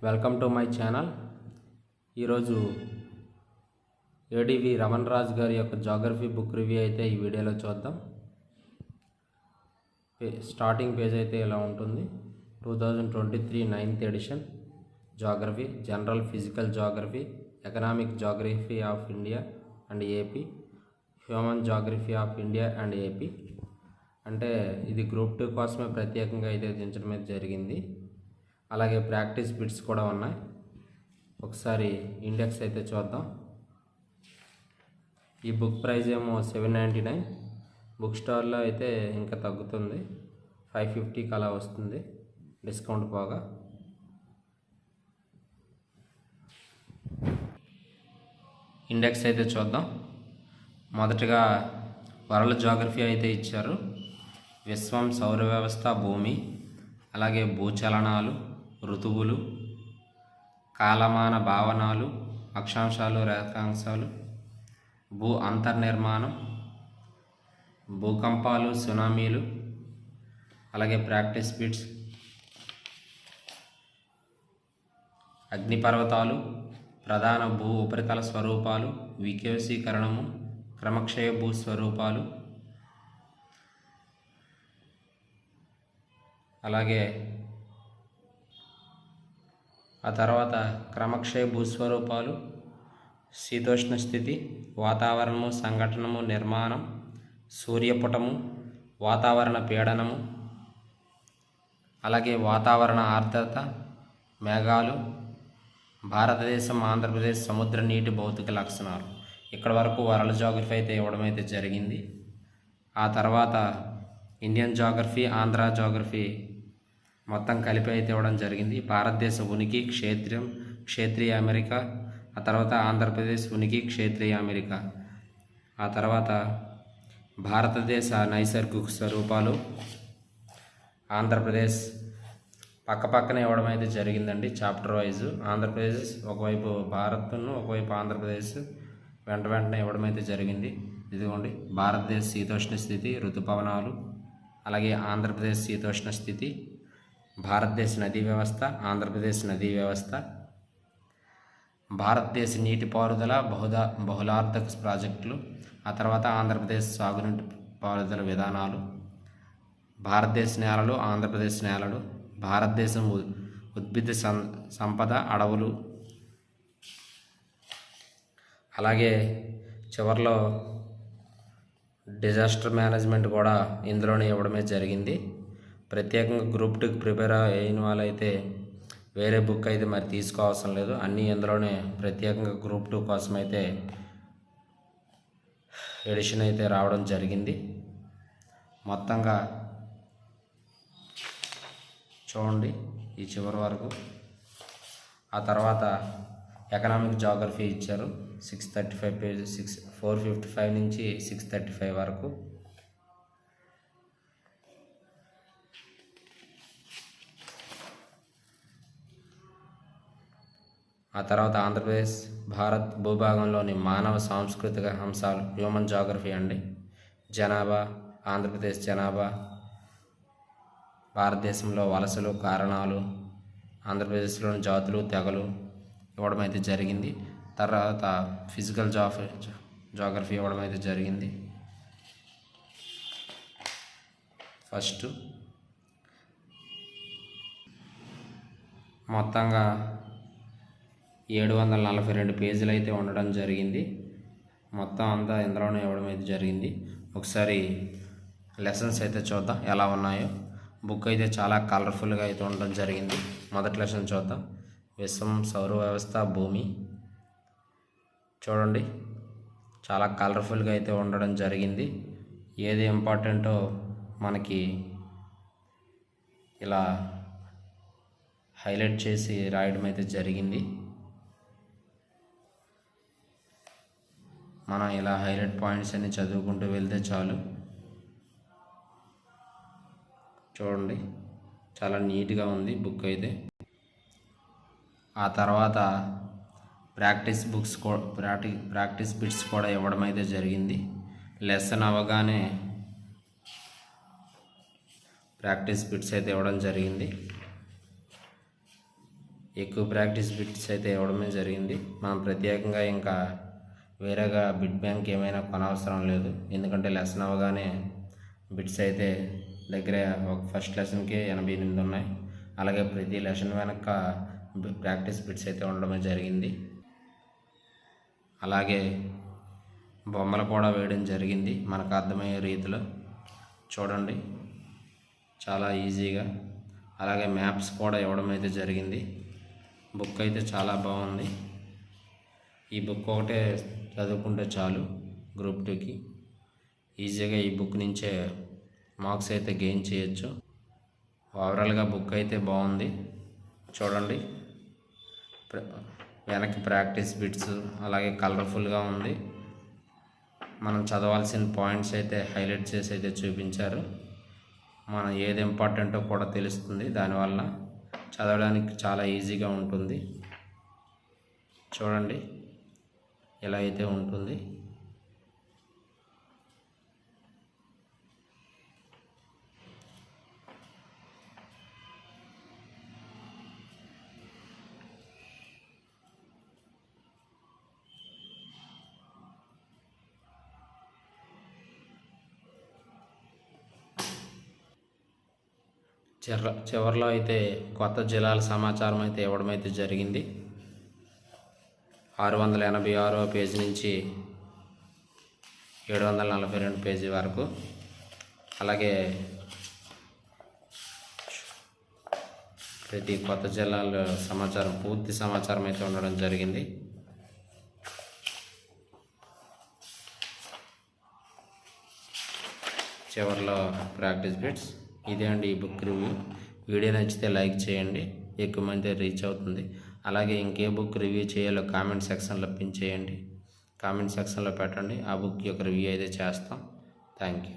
Welcome to my channel. ఈరోజు ఏడివి రమణ్ రాజ్ గారి యొక్క జాగ్రఫీ బుక్ రివ్యూ అయితే ఈ వీడియోలో చూద్దాం. స్టార్టింగ్ పేజ్ అయితే ఇలా ఉంటుంది. 2023 9th edition geography, general physical geography, economic geography of India and AP, human geography of India and AP. అంటే ఇది గ్రూప్ 2 కోసమే ప్రత్యేకంగా అయితే దించడం అయితే జరిగింది. అలాగే ప్రాక్టీస్ బిట్స్ కూడా ఉన్నాయి. ఒకసారి ఇండెక్స్ అయితే చూద్దాం. ఈ బుక్ ప్రైస్ ఏమో 799. బుక్ స్టోర్లో అయితే ఇంకా తగ్గుతుంది, 550కి అలా వస్తుంది డిస్కౌంట్ పోగా. ఇండెక్స్ అయితే చూద్దాం. మొదటగా వరల్డ్ జాగ్రఫీ అయితే ఇచ్చారు. విశ్వం, సౌర వ్యవస్థ, భూమి, అలాగే భూచలనాలు, ఋతువులు, కాలమాన భావనాలు, అక్షాంశాలు, రేఖాంశాలు, భూ అంతర్నిర్మాణం, భూకంపాలు, సునామీలు, అలాగే ప్రాక్టీస్ బిట్స్, అగ్నిపర్వతాలు, ప్రధాన భూ ఉపరితల స్వరూపాలు, వికేశీకరణము, క్రమక్షయ భూ స్వరూపాలు, అలాగే ఆ తర్వాత క్రమక్షయ భూస్వరూపాలు, శీతోష్ణ స్థితి, వాతావరణము, సంఘటనము, నిర్మాణం, సూర్యపుటము, వాతావరణ పీడనము, అలాగే వాతావరణ ఆర్ద్రత, మేఘాలు, భారతదేశం, ఆంధ్రప్రదేశ్ సముద్ర నీటి భౌతిక లక్షణాలు. ఇక్కడ వరకు వరల్డ్ జాగ్రఫీ అయితే ఇవ్వడం అయితే జరిగింది. ఆ తర్వాత ఇండియన్ జాగ్రఫీ, ఆంధ్ర జాగ్రఫీ మొత్తం కలిపి అయితే ఇవ్వడం జరిగింది. భారతదేశ ఉనికి, క్షేత్రీయ అమెరికా, ఆ తర్వాత ఆంధ్రప్రదేశ్ ఉనికి, క్షేత్రీయ అమెరికా, ఆ తర్వాత భారతదేశ నైసర్గిక స్వరూపాలు, ఆంధ్రప్రదేశ్ పక్కపక్కనే ఇవ్వడం అయితే జరిగిందండి చాప్టర్ వైజ్. ఆంధ్రప్రదేశ్ ఒకవైపు భారత్ను, ఒకవైపు ఆంధ్రప్రదేశ్ వెంటనే ఇవ్వడం అయితే జరిగింది. ఇదిగోండి భారతదేశ శీతోష్ణ స్థితి, ఋతుపవనాలు, అలాగే ఆంధ్రప్రదేశ్ శీతోష్ణ స్థితి, భారతదేశ నదీ వ్యవస్థ, ఆంధ్రప్రదేశ్ నదీ వ్యవస్థ, భారతదేశ నీటిపారుదల బహుళార్థక ప్రాజెక్టులు, ఆ తర్వాత ఆంధ్రప్రదేశ్ సాగునీటి పారుదల విధానాలు, భారతదేశ నేలలు, ఆంధ్రప్రదేశ్ నేలలు, భారతదేశం ఉద్భిద సంపద, అడవులు, అలాగే చివరిలో డిజాస్టర్ మేనేజ్మెంట్ కూడా ఇందులోనే ఇవ్వడమే జరిగింది. ప్రత్యేకంగా గ్రూప్ 2కి ప్రిపేర్ అయిన వాళ్ళైతే వేరే బుక్ అయితే మరి తీసుకోవాల్సిన లేదు, అన్నీ ఇందులోనే ప్రత్యేకంగా గ్రూప్ 2 కోసం అయితే ఎడిషన్ అయితే రావడం జరిగింది. మొత్తంగా చూడండి ఈ చివరి వరకు. ఆ తర్వాత ఎకనామిక్ జాగ్రఫీ ఇచ్చారు, 635 పేజెస్, 455 నుంచి 635 వరకు. ఆ తర్వాత ఆంధ్రప్రదేశ్, భారత్ భూభాగంలోని మానవ సాంస్కృతిక అంశాలు, హ్యూమన్ జాగ్రఫీ అండి. జనాభా, ఆంధ్రప్రదేశ్ జనాభా, భారతదేశంలో వలసలు, కారణాలు, ఆంధ్రప్రదేశ్లోని జాతులు, తెగలు ఇవ్వడం అయితే జరిగింది. తర్వాత ఫిజికల్ జాగ్రఫీ ఇవ్వడం అయితే జరిగింది. ఫస్ట్ మొత్తంగా 742 పేజీలు అయితే ఉండడం జరిగింది. మొత్తం అంతా ఇందులోనే ఇవ్వడం అయితే జరిగింది. ఒకసారి లెసన్స్ అయితే చూద్దాం ఎలా ఉన్నాయో. బుక్ అయితే చాలా కలర్ఫుల్గా అయితే ఉండడం జరిగింది. మొదటి లెసన్ చూద్దాం. విశ్వం, సౌర వ్యవస్థ, భూమి. చూడండి చాలా కలర్ఫుల్గా అయితే ఉండడం జరిగింది. ఏది ఇంపార్టెంటో మనకి ఇలా హైలైట్ చేసి రాయడం అయితే జరిగింది. మనం ఇలా హైలైట్ పాయింట్స్ అన్ని చదువుకుంటూ వెళ్తే చాలు. చూడండి చాలా నీట్గా ఉంది బుక్ అయితే. ఆ తర్వాత ప్రాక్టీస్ బిట్స్ కూడా ఇవ్వడం అయితే జరిగింది. లెసన్ అవగానే ప్రాక్టీస్ బిట్స్ అయితే ఇవ్వడం జరిగింది. ఎక్కువ ప్రాక్టీస్ బిట్స్ అయితే ఇవ్వడమే జరిగింది. మనం ప్రత్యేకంగా ఇంకా వేరేగా బిట్ బ్యాంక్ ఏమైనా కొనవసరం లేదు. ఎందుకంటే లెసన్ అవ్వగానే బిట్స్ అయితే దగ్గర ఒక ఫస్ట్ లెసన్కే 88 ఉన్నాయి. అలాగే ప్రతి లెసన్ వెనక ప్రాక్టీస్ బిట్స్ అయితే ఉండడమే జరిగింది. అలాగే బొమ్మలు కూడా వేయడం జరిగింది మనకు అర్థమయ్యే రీతిలో. చూడండి, చాలా ఈజీగా. అలాగే మ్యాప్స్ కూడా ఇవ్వడం అయితే జరిగింది. బుక్ అయితే చాలా బాగుంది. ఈ బుక్ ఒకటే చదువుకుంటే చాలు గ్రూప్ 2కి. ఈజీగా ఈ బుక్ నుంచే మార్క్స్ అయితే గెయిన్ చేయొచ్చు. ఓవరాల్గా బుక్ అయితే బాగుంది. చూడండి, వెనక్కి ప్రాక్టీస్ బిట్స్ అలాగే కలర్ఫుల్గా ఉంది. మనం చదవాల్సిన పాయింట్స్ అయితే హైలైట్ చేసి అయితే చూపించారు. మనం ఏది ఇంపార్టెంటో కూడా తెలుస్తుంది. దానివల్ల చదవడానికి చాలా ఈజీగా ఉంటుంది. చూడండి, ఇలా అయితే ఉంటుంది. చివరిలో అయితే కొత్త జిల్లాల సమాచారం అయితే ఇవ్వడం అయితే జరిగింది. 686వ పేజీ నుంచి 742 పేజీ వరకు. అలాగే ప్రతి కొత్త జిల్లాల సమాచారం, పూర్తి సమాచారం అయితే ఉండడం జరిగింది. చివరిలో ప్రాక్టీస్ బిట్స్. ఇదే అండి ఈ బుక్ రివ్యూ. వీడియో నచ్చితే లైక్ చేయండి, ఎక్కువ మంది రీచ్ అవుతుంది. అలాగే ఇంకే బుక్ రివ్యూ చేయాలో కామెంట్ సెక్షన్లో పిన్ చేయండి. కామెంట్ సెక్షన్లో పెట్టండి, ఆ బుక్ యొక్క రివ్యూ అయితే చేస్తాం. Thank you.